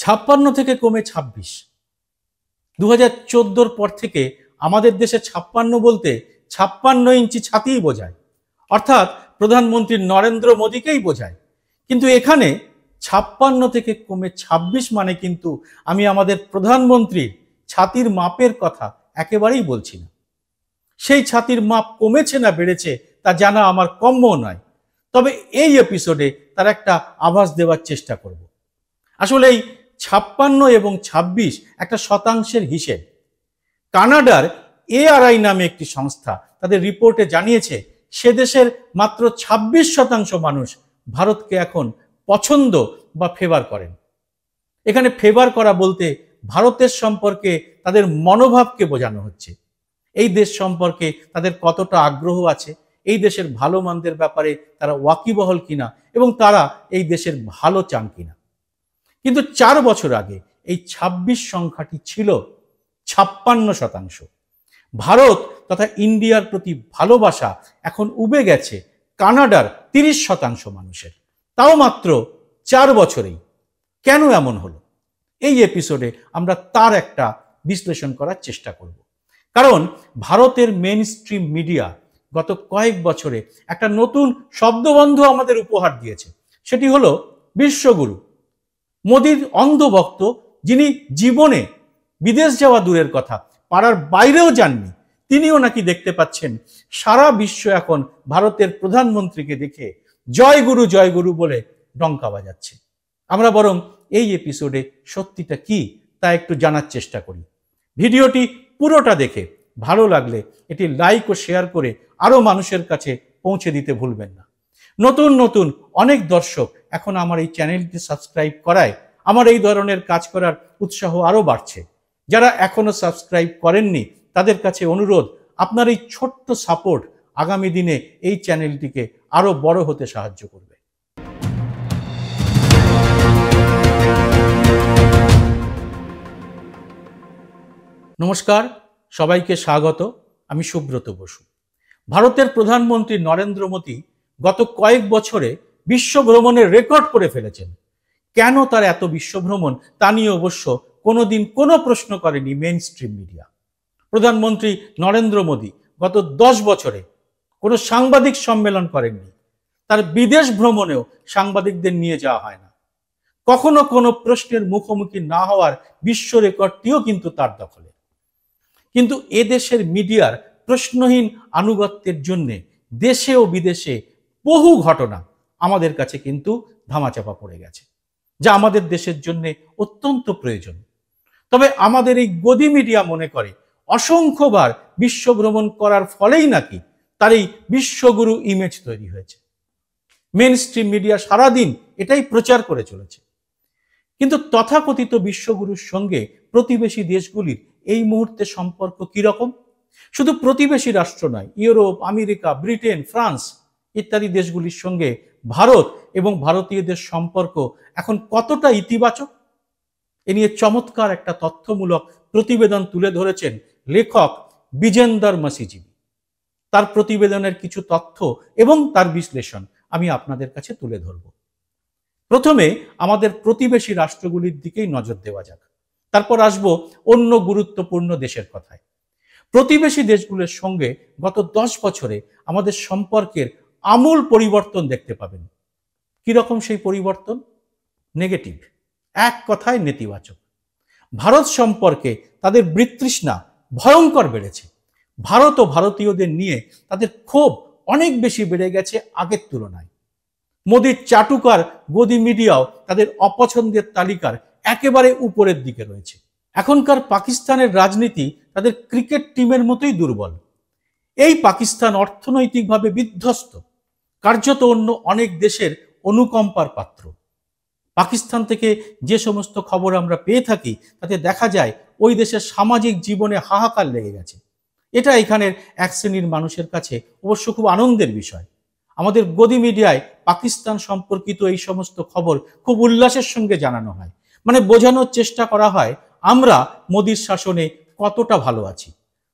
56 থেকে কমে 26। 2014 পর থেকে আমাদের দেশে 56 বলতে 56 ইঞ্চি ছাতিই বোঝায়, অর্থাৎ প্রধানমন্ত্রী নরেন্দ্র মোদীকেই বোঝায়। কিন্তু এখানে 56 থেকে কমে 26 মানে কিন্তু আমি আমাদের প্রধানমন্ত্রীর ছাতির মাপের কথা একেবারেই বলছি না। সেই ছাতির মাপ কমেছে না বেড়েছে তা জানা আমার কম্য নয়, তবে এই এপিসোডে তার একটা আভাস দেওয়ার চেষ্টা করব। আসলে এই 56 এবং 26 একটা শতাংশের হিসেব। কানাডার ARI নামে একটি সংস্থা তাদের রিপোর্টে জানিয়েছে সে দেশের মাত্র 26% মানুষ ভারতকে এখন পছন্দ বা ফেভার করেন। এখানে ফেভার করা বলতে ভারতের সম্পর্কে তাদের মনোভাবকে বোঝানো হচ্ছে। এই দেশ সম্পর্কে তাদের কতটা আগ্রহ আছে, এই দেশের ভালো মন্দের ব্যাপারে তারা ওয়াকিবহল কিনা এবং তারা এই দেশের ভালো চান কিনা। কিন্তু 4 বছর আগে এই 26 সংখ্যাটি ছিল 56%। ভারত তথা ইন্ডিয়ার প্রতি ভালোবাসা এখন উবে গেছে কানাডার 30% মানুষের, তাও মাত্র 4 বছরেই। কেন এমন হলো? এই এপিসোডে আমরা তার একটা বিশ্লেষণ করার চেষ্টা করব। কারণ ভারতের মেইন স্ট্রিম মিডিয়া গত কয়েক বছরে একটা নতুন শব্দবন্ধ আমাদের উপহার দিয়েছে। সেটি হলো বিশ্বগুরু, মোদির অন্ধভক্ত, যিনি জীবনে বিদেশ যাওয়া দূরের কথা পাড়ার বাইরেও যাননি, তিনিও নাকি দেখতে পাচ্ছেন সারা বিশ্ব এখন ভারতের প্রধানমন্ত্রীকে দেখে জয় গুরু বলে ডঙ্কা বাজাচ্ছে। আমরা বরং এই এপিসোডে সত্যিটা কি তা একটু জানার চেষ্টা করি। ভিডিওটি পুরোটা দেখে ভালো লাগলে এটি লাইক ও শেয়ার করে আরো মানুষের কাছে পৌঁছে দিতে ভুলবেন না। নতুন নতুন অনেক দর্শক এখন আমার এই চ্যানেলটি সাবস্ক্রাইব করায় আমার এই ধরনের কাজ করার উৎসাহ আরো বাড়ছে। যারা এখনো সাবস্ক্রাইব করেননি তাদের কাছে অনুরোধ, আপনার এই ছোট্ট সাপোর্ট আগামী দিনে এই চ্যানেলটিকে আরো বড় হতে সাহায্য করবে। নমস্কার, সবাইকে স্বাগত। আমি সুব্রত বসু। ভারতের প্রধানমন্ত্রী নরেন্দ্র মোদী গত কয়েক বছরে বিশ্ব ভ্রমণের রেকর্ড করে ফেলেছেন। কেন তার এত বিশ্বভ্রমণ তা নিয়ে অবশ্য কোনোদিন কোনো প্রশ্ন করেনি মেইন স্ট্রিম মিডিয়া। প্রধানমন্ত্রী নরেন্দ্র মোদী গত 10 বছরে কোনো সাংবাদিক সম্মেলন করেননি। তার বিদেশ ভ্রমণেও সাংবাদিকদের নিয়ে যাওয়া হয় না। কখনো কোনো প্রশ্নের মুখোমুখি না হওয়ার বিশ্ব রেকর্ডটিও কিন্তু তার দখলে। কিন্তু এদেশের মিডিয়ার প্রশ্নহীন আনুগত্যের জন্যে দেশে ও বিদেশে বহু ঘটনা আমাদের কাছে কিন্তু ধামাচাপা পড়ে গেছে, যা আমাদের দেশের জন্য অত্যন্ত প্রয়োজন। তবে আমাদের এই গদি মিডিয়া মনে করে অসংখ্যবার বিশ্ব ভ্রমণ করার ফলেই নাকি তার এই বিশ্বগুরু ইমেজ তৈরি হয়েছে। মেইন স্ট্রিম মিডিয়া সারাদিন এটাই প্রচার করে চলেছে। কিন্তু তথাকথিত বিশ্বগুরুর সঙ্গে প্রতিবেশী দেশগুলির এই মুহূর্তে সম্পর্ক কিরকম? শুধু প্রতিবেশী রাষ্ট্র নয়, ইউরোপ, আমেরিকা, ব্রিটেন, ফ্রান্স ইত্যাদি দেশগুলির সঙ্গে ভারত এবং ভারতীয়দের সম্পর্ক এখন কতটা ইতিবাচক? এ নিয়ে চমৎকার একটা তথ্যমূলক প্রতিবেদন তুলে ধরেছেন লেখক বিজেন্দর মাসিজিবি। তার প্রতিবেদনের কিছু তথ্য এবং তার বিশ্লেষণ আমি আপনাদের কাছে তুলে ধরব। প্রথমে আমাদের প্রতিবেশী রাষ্ট্রগুলির দিকেই নজর দেওয়া যাক, তারপর আসব অন্য গুরুত্বপূর্ণ দেশের কথায়। প্রতিবেশী দেশগুলোর সঙ্গে গত 10 বছরে আমাদের সম্পর্কের আমূল পরিবর্তন দেখতে পাবেন। কিরকম সেই পরিবর্তন? নেগেটিভ, এক কথায় নেতিবাচক। ভারত সম্পর্কে তাদের বিতৃষ্ণা ভয়ঙ্কর বেড়েছে। ভারত ও ভারতীয়দের নিয়ে তাদের ক্ষোভ অনেক বেশি বেড়ে গেছে আগের তুলনায়। মোদির চাটুকার গদি মিডিয়াও তাদের অপছন্দের তালিকার একেবারে উপরের দিকে রয়েছে। এখনকার পাকিস্তানের রাজনীতি তাদের ক্রিকেট টিমের মতোই দুর্বল। এই পাকিস্তান অর্থনৈতিকভাবে বিধ্বস্ত, কার্যত অন্য অনেক দেশের অনুকম্পার পাত্র। পাকিস্তান থেকে যে সমস্ত খবর আমরা পেয়ে থাকি তাতে দেখা যায় ওই দেশের সামাজিক জীবনে হাহাকার লেগে গেছে। এটা এখানের এক শ্রেণীর মানুষের কাছে অবশ্য খুব আনন্দের বিষয়। আমাদের গদি মিডিয়ায় পাকিস্তান সম্পর্কিত এই সমস্ত খবর খুব উল্লাসের সঙ্গে জানানো হয়, মানে বোঝানোর চেষ্টা করা হয় আমরা মোদির শাসনে কতটা ভালো আছি।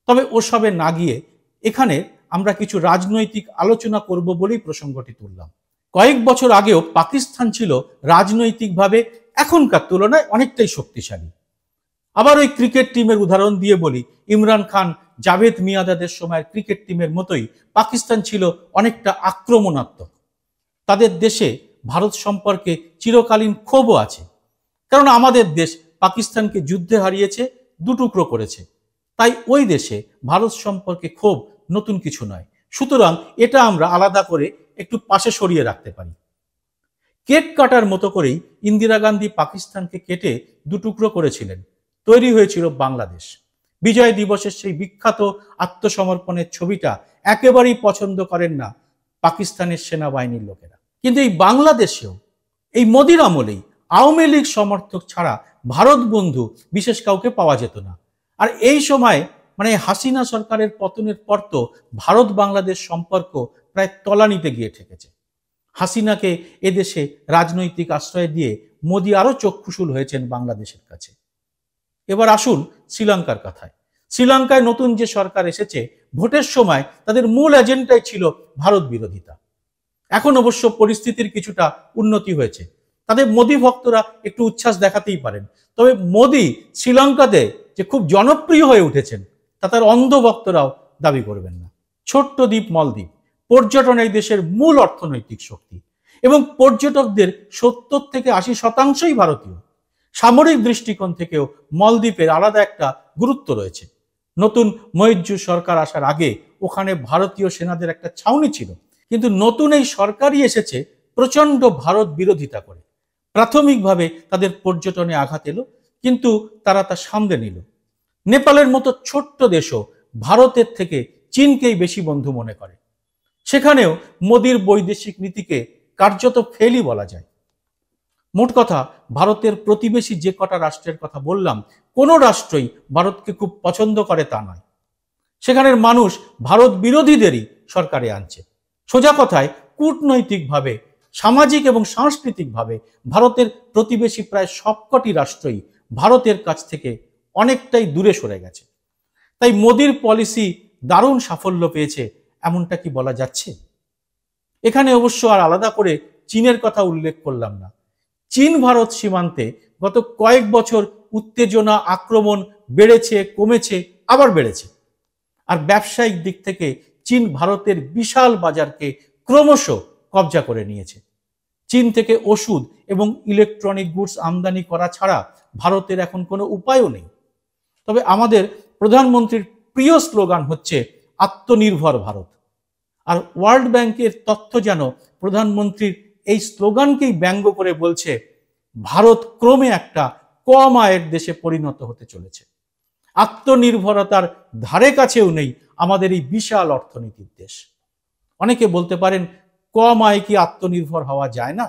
তবে ওসবে না গিয়ে এখানে আমরা কিছু রাজনৈতিক আলোচনা করব বলেই প্রসঙ্গটি তুললাম। কয়েক বছর আগেও পাকিস্তান ছিল রাজনৈতিকভাবে এখনকার তুলনায় অনেকটাই শক্তিশালী। আবার ওই ক্রিকেট টিমের উদাহরণ দিয়ে বলি, ইমরান খান, জাভেদ মিয়াঁদাদের সময়ের ক্রিকেট টিমের মতোই পাকিস্তান ছিল অনেকটা আক্রমণাত্মক। তাদের দেশে ভারত সম্পর্কে চিরকালীন ক্ষোভও আছে, কারণ আমাদের দেশ পাকিস্তানকে যুদ্ধে হারিয়েছে, দুটুকরো করেছে। তাই ওই দেশে ভারত সম্পর্কে ক্ষোভ নতুন কিছু নয়। সুতরাং এটা আমরা আলাদা করে একটু পাশে সরিয়ে রাখতে পারি। কেক কাটার মতো করেই ইন্দিরা গান্ধী পাকিস্তানকে কেটে দুটুকরো করেছিলেন, তৈরি হয়েছিল বাংলাদেশ। বিজয় দিবসের সেই বিখ্যাত আত্মসমর্পণের ছবিটা একেবারেই পছন্দ করেন না পাকিস্তানের সেনাবাহিনীর লোকেরা। কিন্তু এই বাংলাদেশেও এই মোদির আমলেই আওয়ামী লীগ সমর্থক ছাড়া ভারত বন্ধু বিশেষ কাউকে পাওয়া যেত না। আর এই সময় মানে হাসিনা সরকারের পতনের পর তো ভারত বাংলাদেশ সম্পর্ক প্রায় তলানিতে গিয়ে ঠেকেছে। হাসিনাকে এদেশে রাজনৈতিক আশ্রয় দিয়ে মোদি আরো চক্ষুশূল হয়েছেন বাংলাদেশের কাছে। এবার আসুন শ্রীলঙ্কার কথায়। শ্রীলঙ্কায় নতুন যে সরকার এসেছে, ভোটের সময় তাদের মূল এজেন্ডাই ছিল ভারত বিরোধিতা। এখন অবশ্য পরিস্থিতির কিছুটা উন্নতি হয়েছে, তাদের মোদি ভক্তরা একটু উচ্ছ্বাস দেখাতেই পারেন। তবে মোদি শ্রীলঙ্কাতে যে খুব জনপ্রিয় হয়ে উঠেছেন তা তার অন্ধ ভক্তরাও দাবি করবেন না। ছোট্ট দ্বীপ মলদ্বীপ, পর্যটন এই দেশের মূল অর্থনৈতিক শক্তি এবং পর্যটকদের 70-80% ভারতীয়। সামরিক দৃষ্টিকোণ থেকেও মলদ্বীপের আলাদা একটা গুরুত্ব রয়েছে। নতুন মৈত্রী সরকার আসার আগে ওখানে ভারতীয় সেনাদের একটা ছাউনি ছিল, কিন্তু নতুন এই সরকারই এসেছে প্রচন্ড ভারত বিরোধিতা করে। প্রাথমিকভাবে তাদের পর্যটনে আঘাত এলো, কিন্তু তারা তা সামলে নিল। নেপালের মতো ছোট্ট দেশও ভারতের থেকে চীনকেই বেশি বন্ধু মনে করে। সেখানেও মোদির বৈদেশিক নীতিকে কার্যত ফেলই বলা যায়। মোট কথা, ভারতের প্রতিবেশী যে কটা রাষ্ট্রের কথা বললাম, কোনো রাষ্ট্রই ভারতকে খুব পছন্দ করে তা নয়। সেখানের মানুষ ভারত বিরোধীদেরই সরকারে আনছে। সোজা কথায়, কূটনৈতিকভাবে, সামাজিক এবং সাংস্কৃতিকভাবে ভারতের প্রতিবেশী প্রায় সবকটি রাষ্ট্রই ভারতের কাছ থেকে অনেকটাই দূরে সরে গেছে। তাই মোদির পলিসি দারুণ সাফল্য পেয়েছে, এমনটা কি বলা যাচ্ছে? এখানে অবশ্য আর আলাদা করে চীনের কথা উল্লেখ করলাম না। চীন ভারত সীমান্তে গত কয়েক বছর উত্তেজনা, আক্রমণ বেড়েছে, কমেছে, আবার বেড়েছে। আর ব্যবসায়িক দিক থেকে চীন ভারতের বিশাল বাজারকে ক্রমশ কবজা করে নিয়েছে। চীন থেকে ওষুধ এবং ইলেকট্রনিক গুডস আমদানি করা ছাড়া ভারতের এখন কোনো উপায়ও নেই। তবে আমাদের প্রধানমন্ত্রীর প্রিয় স্লোগান হচ্ছে আত্মনির্ভর ভারত। আর ওয়ার্ল্ড ব্যাংকের তথ্য যেন প্রধানমন্ত্রীর এই স্লোগানকেই ব্যঙ্গ করে বলছে, ভারত ক্রমে একটা কম আয়ের দেশে পরিণত হতে চলেছে। আত্মনির্ভরতার ধারে কাছেও নেই আমাদের এই বিশাল অর্থনীতির দেশ। অনেকে বলতে পারেন, কম আয় কি আত্মনির্ভর হওয়া যায় না?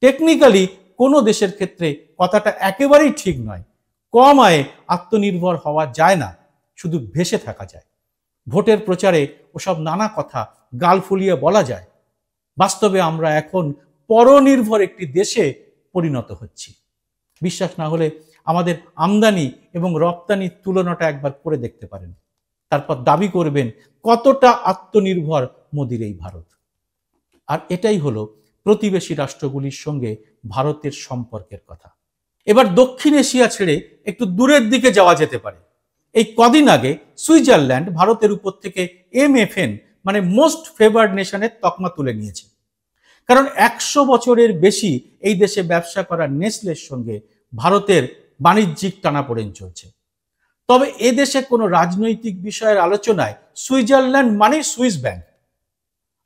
টেকনিক্যালি কোনো দেশের ক্ষেত্রে কথাটা একেবারেই ঠিক নয়। কম আয়ে আত্মনির্ভর হওয়া যায় না, শুধু ভেসে থাকা যায়। ভোটের প্রচারে ওসব নানা কথা গাল ফুলিয়ে বলা যায়। বাস্তবে আমরা এখন পরনির্ভর একটি দেশে পরিণত হচ্ছি। বিশ্বাস না হলে আমাদের আমদানি এবং রপ্তানির তুলনাটা একবার করে দেখতে পারেন, তারপর দাবি করবেন কতটা আত্মনির্ভর মোদির এই ভারত। আর এটাই হলো প্রতিবেশী রাষ্ট্রগুলির সঙ্গে ভারতের সম্পর্কের কথা। এবার দক্ষিণ এশিয়া ছেড়ে একটু দূরের দিকে যাওয়া যেতে পারে। এই কদিন আগে সুইজারল্যান্ড ভারতের উপর থেকে MFN মানে মোস্ট ফেভার্ড নেশনের তকমা তুলে নিয়েছে। কারণ 100 বছরের বেশি এই দেশে ব্যবসা করা নেসলের সঙ্গে ভারতের বাণিজ্যিক টানাপোড়েন চলছে। তবে এদেশে কোনো রাজনৈতিক বিষয়ের আলোচনায় সুইজারল্যান্ড মানেই সুইস ব্যাংক।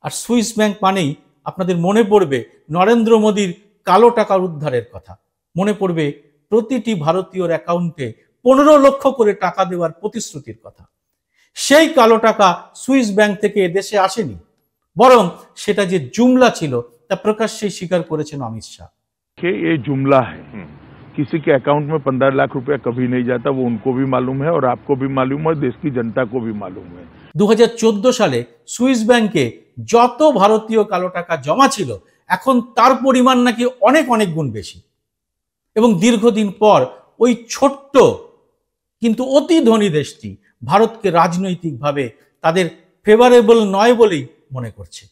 আর সুইস ব্যাংক মানেই আপনাদের মনে পড়বে নরেন্দ্র মোদীর কালো টাকার উদ্ধারের কথা, মনে পড়বে প্রতিটি ভারতীয়র অ্যাকাউন্টে 15 লক্ষ করে টাকা দেওয়ার প্রতিশ্রুতির কথা। সেই কালো টাকা সুইস ব্যাংক থেকে এদেশে আসেনি, বরং সেটা যে জুমলা ছিল তা প্রকাশ্যেই স্বীকার করেছেন অমিত শাহ। ये जुमला है, किसी के अकाउंट में 15 लाख रुपया कभी नहीं जाता, वो उनको भी मालूम है और आपको भी मालूम है, देश की जनता को भी मालूम है। 2014 সালে সুইস ব্যাংকে যত ভারতীয় কালো টাকা জমা ছিল, এখন তার পরিমাণ নাকি অনেক অনেক গুণ বেশি। এবং দীর্ঘদিন পর ওই ছোট্ট কিন্তু অতি ধনী দেশটি ভারতকে রাজনৈতিকভাবে তাদের ফেভারেবল নয় বলেই মনে করছে।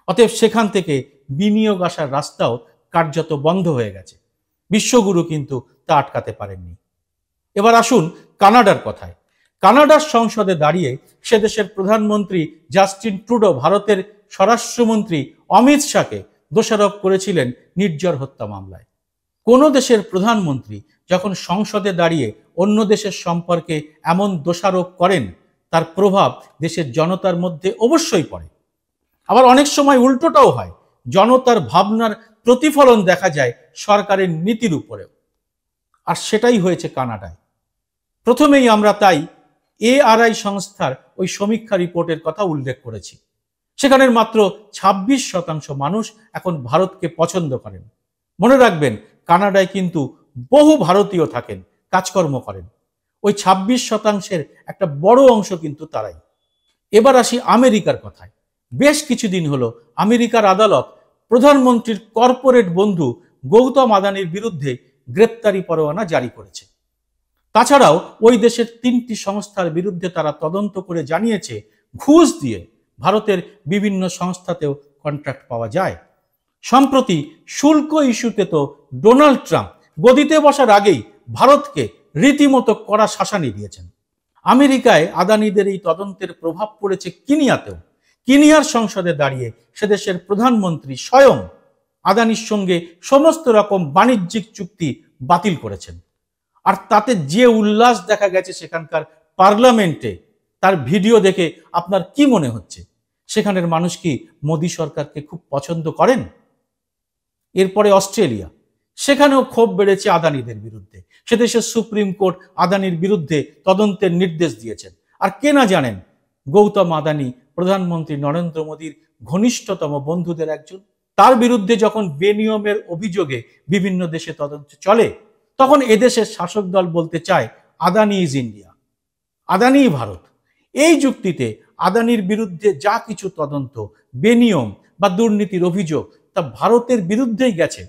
অতএব সেখান থেকে বিনিয়োগ আসার রাস্তাও কার্যত বন্ধ হয়ে গেছে। বিশ্বগুরু কিন্তু তা আটকাতে পারেননি। এবার আসুন কানাডার কথায়। কানাডার সংসদে দাঁড়িয়ে সে দেশের প্রধানমন্ত্রী জাস্টিন ট্রুডো ভারতের স্বরাষ্ট্রমন্ত্রী অমিত শাহকে দোষারোপ করেছিলেন নির্ঝর হত্যা মামলায়। কোনো দেশের প্রধানমন্ত্রী যখন সংসদে দাঁড়িয়ে অন্য দেশের সম্পর্কে এমন দোষারোপ করেন, তার প্রভাব দেশের জনতার মধ্যে অবশ্যই পড়ে। আবার অনেক সময় উল্টোটাও হয়, জনতার ভাবনার প্রতিফলন দেখা যায় সরকারের নীতির উপরেও। আর সেটাই হয়েছে কানাডায়। প্রথমেই আমরা তাই ARI সংস্থার ওই সমীক্ষা রিপোর্টের কথা উল্লেখ করেছি। সেখানের মাত্র 26% মানুষ এখন ভারতকে পছন্দ করেন। মনে রাখবেন, কানাডায় কিন্তু বহু ভারতীয় থাকেন, কাজকর্ম করেন। ওই 26%-এর একটা বড় অংশ কিন্তু তারাই। এবার আসি আমেরিকার কথায়। বেশ কিছুদিন হলো আমেরিকার আদালত প্রধানমন্ত্রীর কর্পোরেট বন্ধু গৌতম আদানির বিরুদ্ধে গ্রেপ্তারি পরোয়ানা জারি করেছে। তাছাড়াও ওই দেশের 3টি সংস্থার বিরুদ্ধে তারা তদন্ত করে জানিয়েছে, ঘুষ দিয়ে ভারতের বিভিন্ন সংস্থাতেও কন্ট্রাক্ট পাওয়া যায়। সম্প্রতি শুল্ক ইস্যুতে তো ডোনাল্ড ট্রাম্প গদিতে বসার আগেই ভারতকে রীতিমতো কড়া শাসানি দিয়েছেন। আমেরিকায় আদানিদের এই তদন্তের প্রভাব পড়েছে কিনিয়াতেও। কিনিয়ার সংসদে দাঁড়িয়ে সে দেশের প্রধানমন্ত্রী স্বয়ং আদানির সঙ্গে সমস্ত রকম বাণিজ্যিক চুক্তি বাতিল করেছেন। আর তাতে যে উল্লাস দেখা গেছে সেখানকার পার্লামেন্টে, তার ভিডিও দেখে আপনার কি মনে হচ্ছে? সেখানের মানুষ কি মোদী সরকারকে খুব পছন্দ করেন? এরপরে অস্ট্রেলিয়া, সেখানেও ক্ষোভ বেড়েছে আদানিদের বিরুদ্ধে। সে দেশের সুপ্রিম কোর্ট আদানির বিরুদ্ধে তদন্তের নির্দেশ দিয়েছেন। আর কে না জানেন, গৌতম আদানি প্রধানমন্ত্রী নরেন্দ্র মোদীর ঘনিষ্ঠতম বন্ধুদের একজন। তার বিরুদ্ধে যখন বেনিয়মের অভিযোগে বিভিন্ন দেশে তদন্ত চলে, তখন এদেশের শাসক দল বলতে চায় আদানি ইজ ইন্ডিয়া, আদানি ভারত। এই যুক্তিতে আদানির বিরুদ্ধে যা কিছু তদন্ত, বেনিয়ম বা দুর্নীতির অভিযোগ, তা ভারতের বিরুদ্ধেই গেছে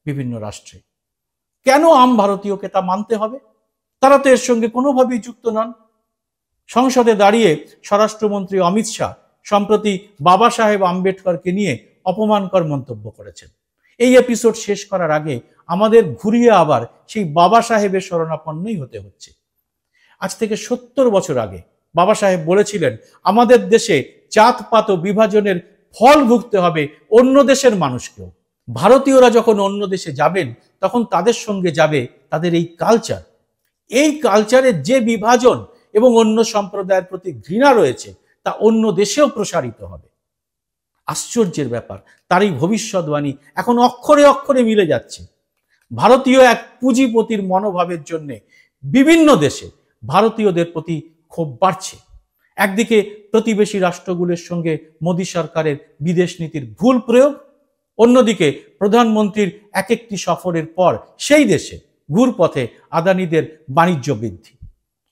বিভিন্ন রাষ্ট্রে। কেন আম ভারতীয়কে তা মানতে হবে? তারা তো এর সঙ্গে কোনোভাবেই যুক্ত নন। সংসদে দাঁড়িয়ে স্বরাষ্ট্রমন্ত্রী অমিত শাহ সম্প্রতি বাবা সাহেব আম্বেদকরকে নিয়ে অপমানকর মন্তব্য করেছেন। এই এপিসোড শেষ করার আগে আমাদের ঘুরিয়ে আবার সেই বাবা সাহেবের শরণাপন্নই হতে হচ্ছে। আজ থেকে 70 বছর আগে বাবা সাহেব বলেছিলেন, আমাদের দেশে জাতপাত ও বিভাজনের ফল ভুগতে হবে অন্য দেশের মানুষকেও। ভারতীয়রা যখন অন্য দেশে যাবেন, তখন তাদের সঙ্গে যাবে তাদের এই কালচার। এই কালচারের যে বিভাজন এবং অন্য সম্প্রদায়ের প্রতি ঘৃণা রয়েছে, তা অন্য দেশেও প্রসারিত হবে। আশ্চর্যের ব্যাপার, তারই ভবিষ্যৎবাণী এখন অক্ষরে অক্ষরে মিলে যাচ্ছে। ভারতীয় এক পুঁজিপতির মনোভাবের জন্য বিভিন্ন দেশে ভারতীয়দের প্রতি ক্ষোভ বাড়ছে। একদিকে প্রতিবেশী রাষ্ট্রগুলোর সঙ্গে মোদী সরকারের বিদেশ নীতির ভুল প্রয়োগ, অন্যদিকে প্রধানমন্ত্রীর এক একটি সফরের পর সেই দেশে ঘুরপথে আদানিদের বাণিজ্য বৃদ্ধি।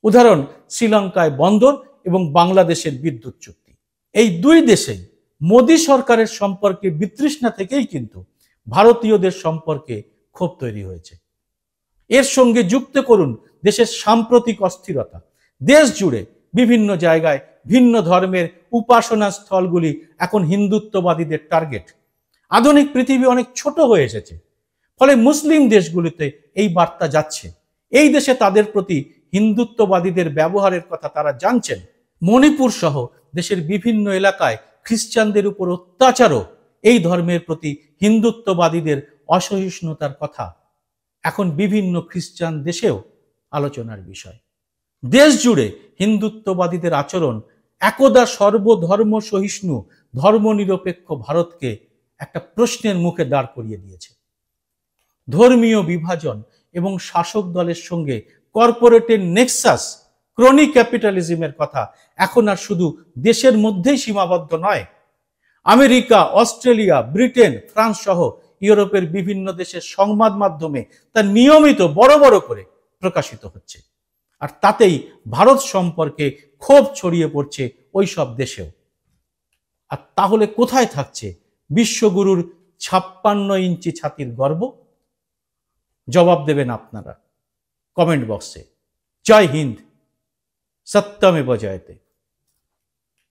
উদাহরণ, শ্রীলঙ্কায় বন্দর এবং বাংলাদেশের বিদ্যুৎ চুক্তি। এই দুই দেশেই মোদী সরকারের সম্পর্কে বিতৃষ্ণা থেকেই কিন্তু ভারতীয়দের সম্পর্কে ক্ষোভ তৈরি হয়েছে। এর সঙ্গে যুক্ত করুন দেশের সাম্প্রতিক অস্থিরতা। দেশ জুড়ে বিভিন্ন জায়গায় ভিন্ন ধর্মের উপাসনা স্থলগুলি এখন হিন্দুত্ববাদীদের টার্গেট। আধুনিক পৃথিবী অনেক ছোট হয়ে এসেছে, ফলে মুসলিম দেশগুলিতে এই বার্তা যাচ্ছে। এই দেশে তাদের প্রতি হিন্দুত্ববাদীদের ব্যবহারের কথা তারা জানছেন। মণিপুর সহ দেশের বিভিন্ন এলাকায় খ্রিস্টানদের উপর অত্যাচারও এই ধর্মের প্রতি হিন্দুত্ববাদীদের অসহিষ্ণুতার কথা এখন বিভিন্ন খ্রিস্টান দেশেও আলোচনার বিষয়। দেশ জুড়ে হিন্দুত্ববাদীদের আচরণ একদা সর্বধর্ম সহিষ্ণু ধর্মনিরপেক্ষ ভারতকে একটা প্রশ্নের মুখে দাঁড় করিয়ে দিয়েছে। ধর্মীয় বিভাজন এবং শাসক দলের সঙ্গে কর্পোরেটের নেক্সাস, ক্রনি ক্যাপিটালিজমের কথা এখন আর শুধু দেশের মধ্যেই সীমাবদ্ধ নয়। আমেরিকা, অস্ট্রেলিয়া, ব্রিটেন, ফ্রান্স সহ ইউরোপের বিভিন্ন দেশের সংবাদ মাধ্যমে তা নিয়মিত বড় বড় করে প্রকাশিত হচ্ছে। আর তাতেই ভারত সম্পর্কে ক্ষোভ ছড়িয়ে পড়ছে ওই সব দেশেও। আর তাহলে কোথায় থাকছে বিশ্বগুরুর 56 ইঞ্চি ছাতির গর্ব? জবাব দেবেন আপনারা কমেন্ট বক্সে। জয় হিন্দ, সত্যমেব জয়তে।